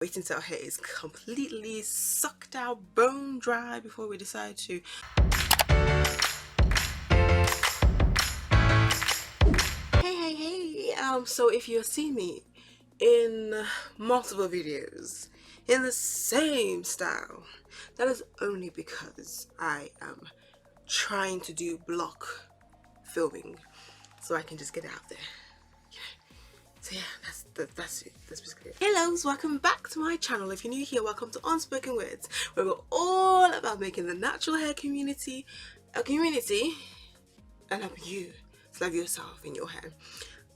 Wait until our hair is completely sucked out, bone dry before we decide to. Hey, so if you're seeing me in multiple videos in the same style, that is only because I am trying to do block filming so I can just get it out there. So yeah, that's it. That's basically it. Hello, welcome back to my channel. If you're new here, welcome to Unspoken Wordz, where we're all about making the natural hair community a community and helping you to love yourself in your hair.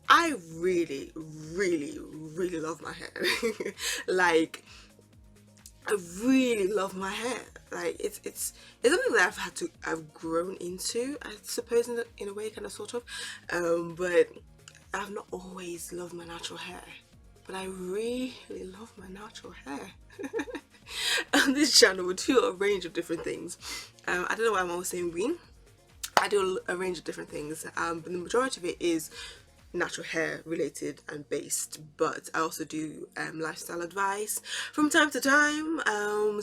I really love my hair. Like, I really love my hair. Like, it's something that I've grown into, I suppose, in a way, kind of, sort of, but I've not always loved my natural hair, but I really love my natural hair. On this channel we do a range of different things. I don't know why I'm always saying we. I do a range of different things, but the majority of it is natural hair related and based, but I also do lifestyle advice from time to time,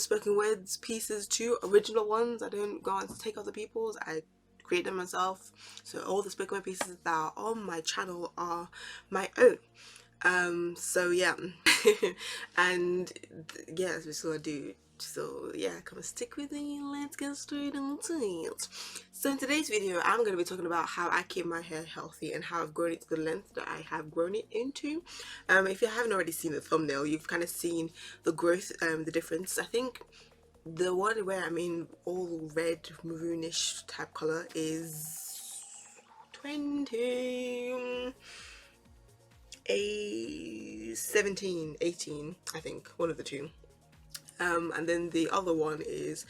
spoken words pieces too, original ones. I don't go on to take other people's, I create them myself. So all the spoken word pieces that are on my channel are my own. So yeah. And yeah, that's basically what I do. So yeah, come and stick with me, let's get straight into it. So in today's video, I'm going to be talking about how I keep my hair healthy and how I've grown it to the length that I have grown it into. If you haven't already seen the thumbnail, you've kind of seen the growth, the difference. I think the one where I'm in all red maroonish type color is 17, 18, I think, one of the two. And then the other one is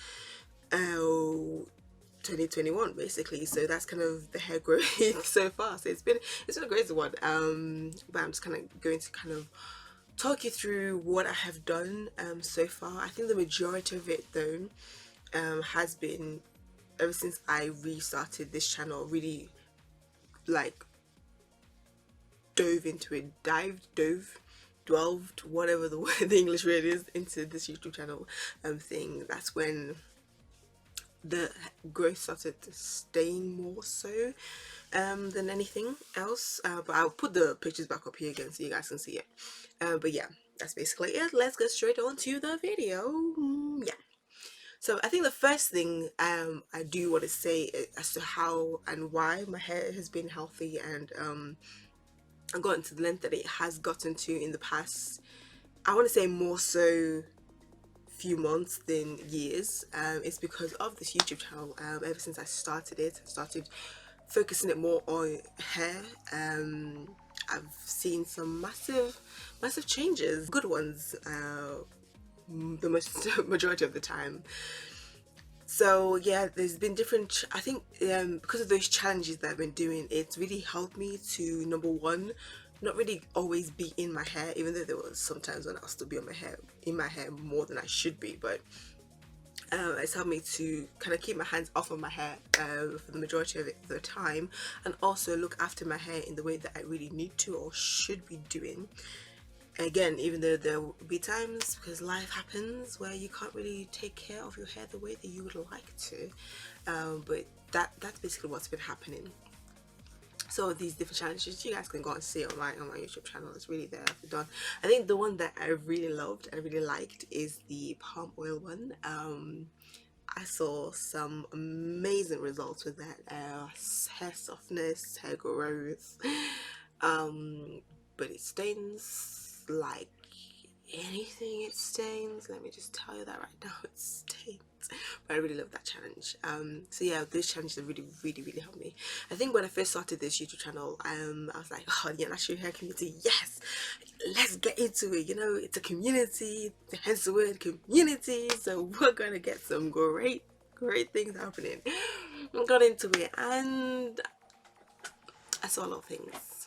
2021 basically. So that's kind of the hair growth so far. So it's been a great one. But I'm just kind of going to kind of talk you through what I have done so far. I think the majority of it though has been ever since I restarted this channel, really like dove into it, delved, whatever the word, the English word is, into this YouTube channel thing. That's when the growth started to stain more so than anything else. But I'll put the pictures back up here again so you guys can see it. But yeah, that's basically it. Let's get straight on to the video. Yeah. So I think the first thing I do want to say as to how and why my hair has been healthy and I've gotten to the length that it has gotten to in the past, I want to say more so few months than years. It's because of this YouTube channel. Ever since I started it, I started focusing it more on hair. I've seen some massive changes, good ones, the majority of the time. So yeah, there's been different, I think because of those challenges that I've been doing, it's really helped me to, number one, not really always be in my hair, even though there was sometimes when I'll still be in my hair more than I should be, but it's helped me to kind of keep my hands off of my hair for the majority of the time, and also look after my hair in the way that I really need to or should be doing. Again, even though there will be times, because life happens, where you can't really take care of your hair the way that you would like to, but that's basically what's been happening. So these different challenges, you guys can go and see on my YouTube channel. It's really there for done. I think the one that I really loved and really liked is the palm oil one. I saw some amazing results with that. Hair softness, hair growth, but it stains like anything. It stains, let me just tell you that right now, it stains. But I really love that challenge. So yeah, those challenges have really helped me. I think when I first started this YouTube channel, I was like, oh yeah, natural hair community, yes, let's get into it. You know, it's a community, hence the word community. So we're gonna get some great things happening. I got into it and I saw a lot of things.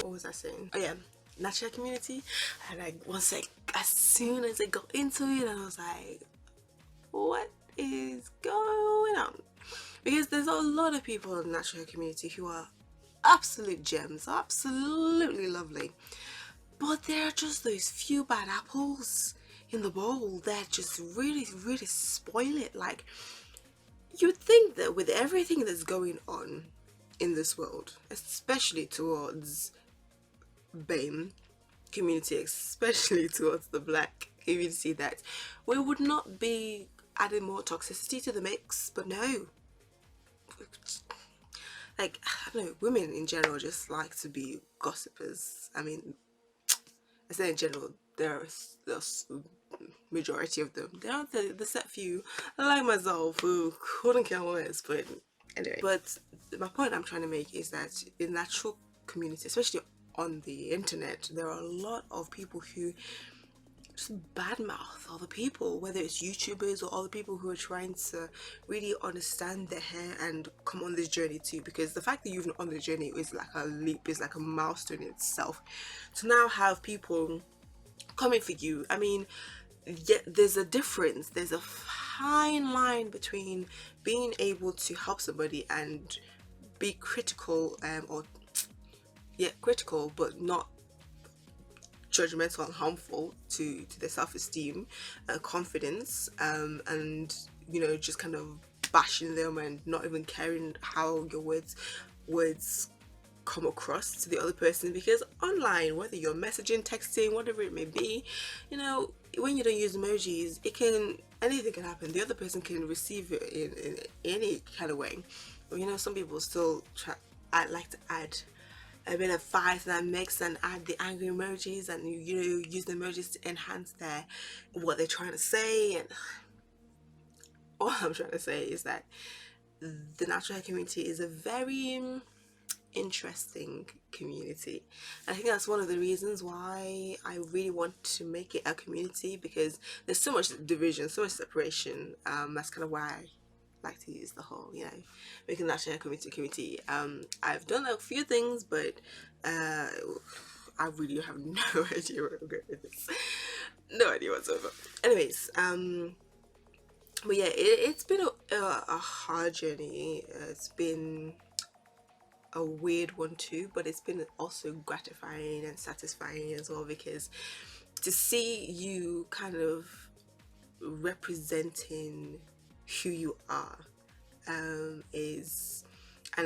What was I saying? Oh yeah, natural hair community. And like as soon as I got into it, I was like, what is going on? Because there's a lot of people in the natural hair community who are absolute gems, absolutely lovely, but there are just those few bad apples in the bowl that just really, really spoil it. Like, you'd think that with everything that's going on in this world, especially towards BAME community, especially towards the black community, that we would not be adding more toxicity to the mix. But no, like, I don't know, women in general just like to be gossipers. I mean, I say in general, there's majority of them. There are the set few, like myself, who couldn't care less. But anyway, but my point I'm trying to make is that in the actual community, especially on the internet, there are a lot of people who just badmouth other people, whether it's YouTubers or other people who are trying to really understand their hair and come on this journey too. Because the fact that you've been on the journey is like a leap, is like a milestone in itself. To now have people coming for you, I mean, yeah, there's a difference. There's a fine line between being able to help somebody and be critical, or yeah, critical, but not judgmental and harmful to their self-esteem and confidence, and just kind of bashing them and not even caring how your words come across to the other person. Because online, whether you're messaging, texting, whatever it may be, when you don't use emojis, anything can happen. The other person can receive it in any kind of way. Some people still I like to add a bit of fire to that mix and add the angry emojis, and use the emojis to enhance what they're trying to say. And all I'm trying to say is that the natural hair community is a very interesting community. I think that's one of the reasons why I really want to make it a community, because there's so much division, so much separation. That's kind of why I like to use the whole, making natural hair community. I've done a few things, but I really have no idea where I'm going with this. No idea whatsoever. Anyways, but yeah, it's been a hard journey. It's been a weird one too, but it's been also gratifying and satisfying as well, because to see you kind of representing who you are, and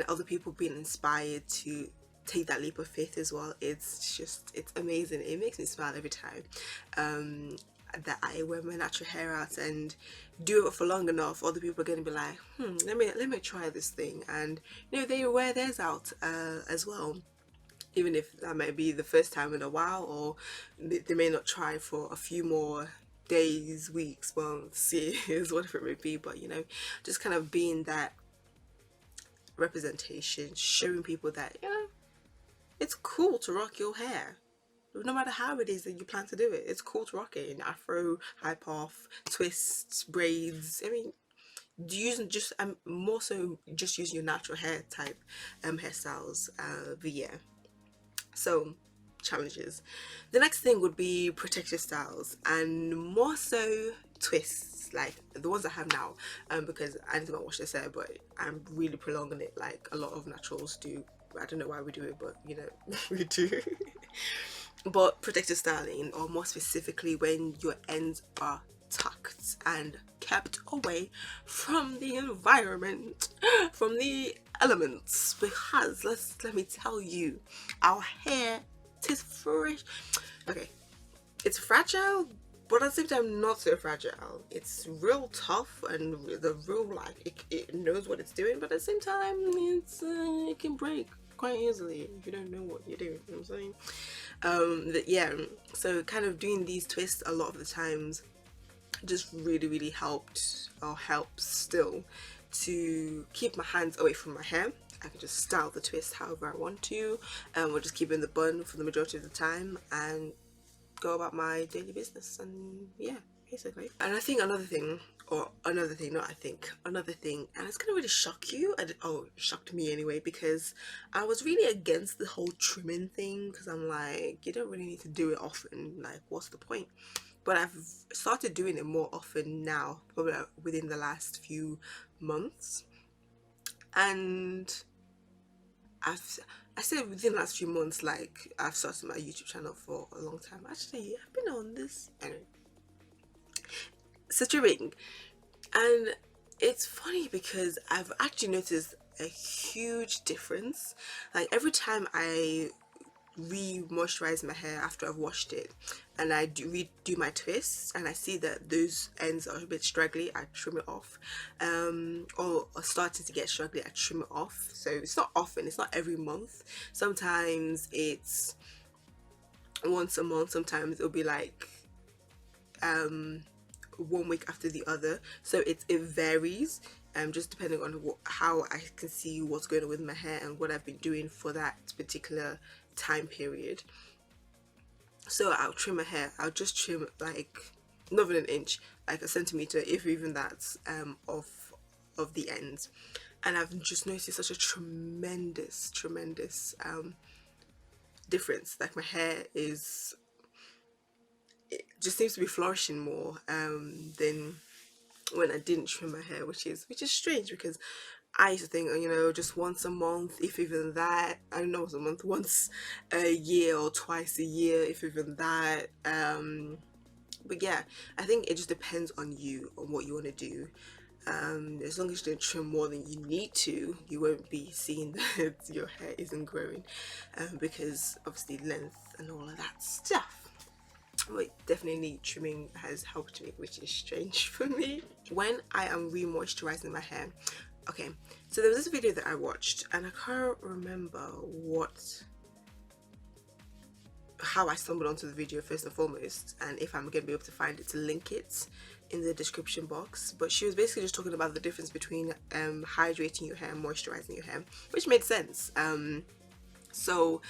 other people being inspired to take that leap of faith as well, it's amazing. It makes me smile every time that I wear my natural hair out and do it for long enough. Other people are going to be like, let me try this thing, and they wear theirs out as well, even if that might be the first time in a while, or they may not try for a few more days, weeks, months, years, whatever it may be. But just kind of being that representation, showing people that it's cool to rock your hair, no matter how it is that you plan to do it. It's cool to rock it in afro, high puff, twists, braids. I mean, more so just using your natural hair type hairstyles. But yeah, so challenges. The next thing would be protective styles, and more so twists, like the ones I have now, because I need to go and wash this hair, but I'm really prolonging it like a lot of naturals do. I don't know why we do it, but we do. But protective styling, or more specifically when your ends are tucked and kept away from the environment, from the elements, because let me tell you, our hair is fresh. Okay, it's fragile, but at the same time not so fragile. It's real tough, and the real it knows what it's doing, but at the same time it can break quite easily if you don't know what you're doing. You know what I'm saying? Yeah, so kind of doing these twists a lot of the times just really helped, or helps still, to keep my hands away from my hair. I can just style the twist however I want to, and we'll just keep it in the bun for the majority of the time and go about my daily business. And yeah, basically. And I think another thing, and it's gonna really shock you, it shocked me anyway, because I was really against the whole trimming thing, because I'm like, you don't really need to do it often, like what's the point? But I've started doing it more often now, probably within the last few months. And I said within the last few months, like I've started my YouTube channel for a long time. Actually, I've been on this, anyway, such a ring. And it's funny because I've actually noticed a huge difference. Like every time I re-moisturize my hair after I've washed it and I redo my twists and I see that those ends are a bit straggly, I trim it off, or are starting to get straggly, I trim it off. So it's not often, it's not every month. Sometimes it's once a month, sometimes it'll be like 1 week after the other. So it varies, just depending on how I can see what's going on with my hair and what I've been doing for that particular time period. So I'll trim my hair, I'll just trim like not even an inch, like a centimeter, if even that's of the ends. And I've just noticed such a tremendous difference. Like my hair is, it just seems to be flourishing more than when I didn't trim my hair, which is strange because I used to think, you know, just once a month, if even that. I don't know, once a month, once a year or twice a year, if even that. But yeah, I think it just depends on you, on what you want to do. As long as you don't trim more than you need to, you won't be seeing that your hair isn't growing, because obviously length and all of that stuff. But definitely trimming has helped me, which is strange for me. When I am re-moisturizing my hair, okay, so there was this video that I watched and I can't remember how I stumbled onto the video first and foremost, and if I'm gonna be able to find it to link it in the description box. But she was basically just talking about the difference between hydrating your hair and moisturizing your hair, which made sense. So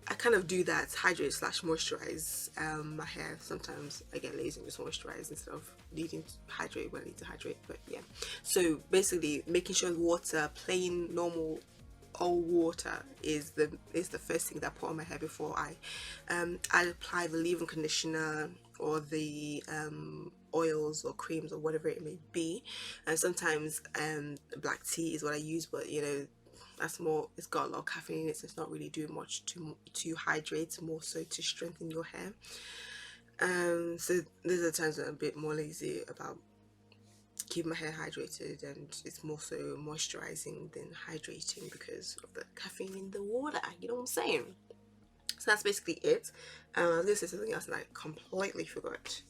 I kind of do that, hydrate slash moisturize my hair. Sometimes I get lazy and just moisturize instead of needing to hydrate when I need to hydrate. But yeah, so basically making sure water, plain normal old water, is the first thing that I put on my hair before I apply the leave-in conditioner or the oils or creams or whatever it may be. And sometimes black tea is what I use, but you know, that's more, it's got a lot of caffeine in it, so it's not really doing much to hydrate, more so to strengthen your hair. So these are times when I'm a bit more lazy about keeping my hair hydrated, and it's more so moisturizing than hydrating because of the caffeine in the water, you know what I'm saying? So that's basically it. This is something else and I completely forgot.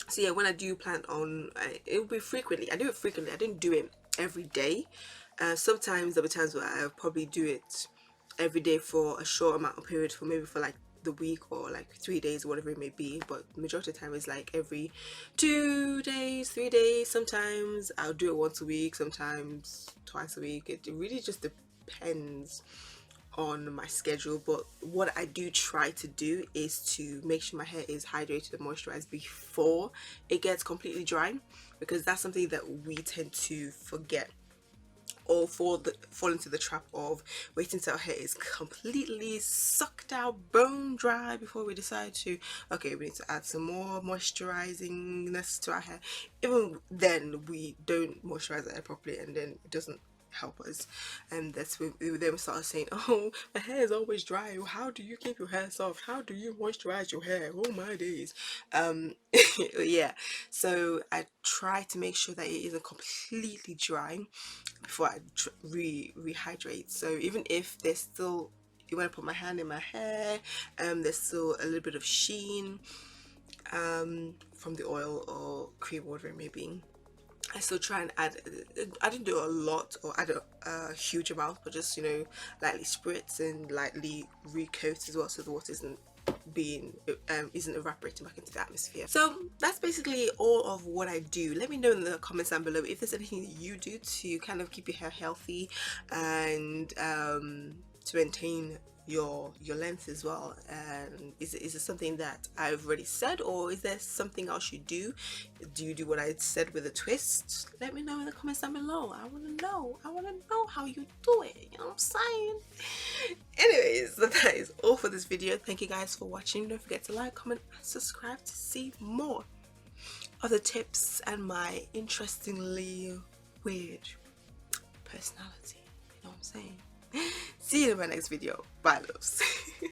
So yeah, when I do plan on, it will be frequently. I do it frequently. I didn't do it every day. Sometimes there'll be times where I'll probably do it every day for a short amount of period, for maybe for like the week or like 3 days or whatever it may be. But the majority of the time is like every 2 days, 3 days. Sometimes I'll do it once a week, sometimes twice a week. It really just depends on my schedule. But what I do try to do is to make sure my hair is hydrated and moisturized before it gets completely dry, because that's something that we tend to forget, or fall into the trap of waiting till our hair is completely sucked out, bone dry, before we decide to, okay, we need to add some more moisturingness to our hair. Even then we don't moisturize our hair properly, and then it doesn't help us. And that's when we then start saying, oh, my hair is always dry, how do you keep your hair soft, how do you moisturize your hair, oh my days. Yeah, so I try to make sure that it isn't completely dry before I rehydrate. So even if there's still, when I put my hand in my hair, there's still a little bit of sheen from the oil or cream, whatever it may be, I still try and add, I didn't do a lot or add a huge amount, but just, you know, lightly spritz and lightly recoat as well, so the water isn't evaporating back into the atmosphere. So that's basically all of what I do. Let me know in the comments down below if there's anything that you do to kind of keep your hair healthy and to maintain your length as well. And is it something that I've already said, or is there something else you do? Do you do what I said with a twist? Let me know in the comments down below. I want to know how you do it, you know what I'm saying? Anyways, so that is all for this video. Thank you guys for watching. Don't forget to like, comment and subscribe to see more of the tips and my interestingly weird personality, you know what I'm saying? See you in my next video. Bye, loves.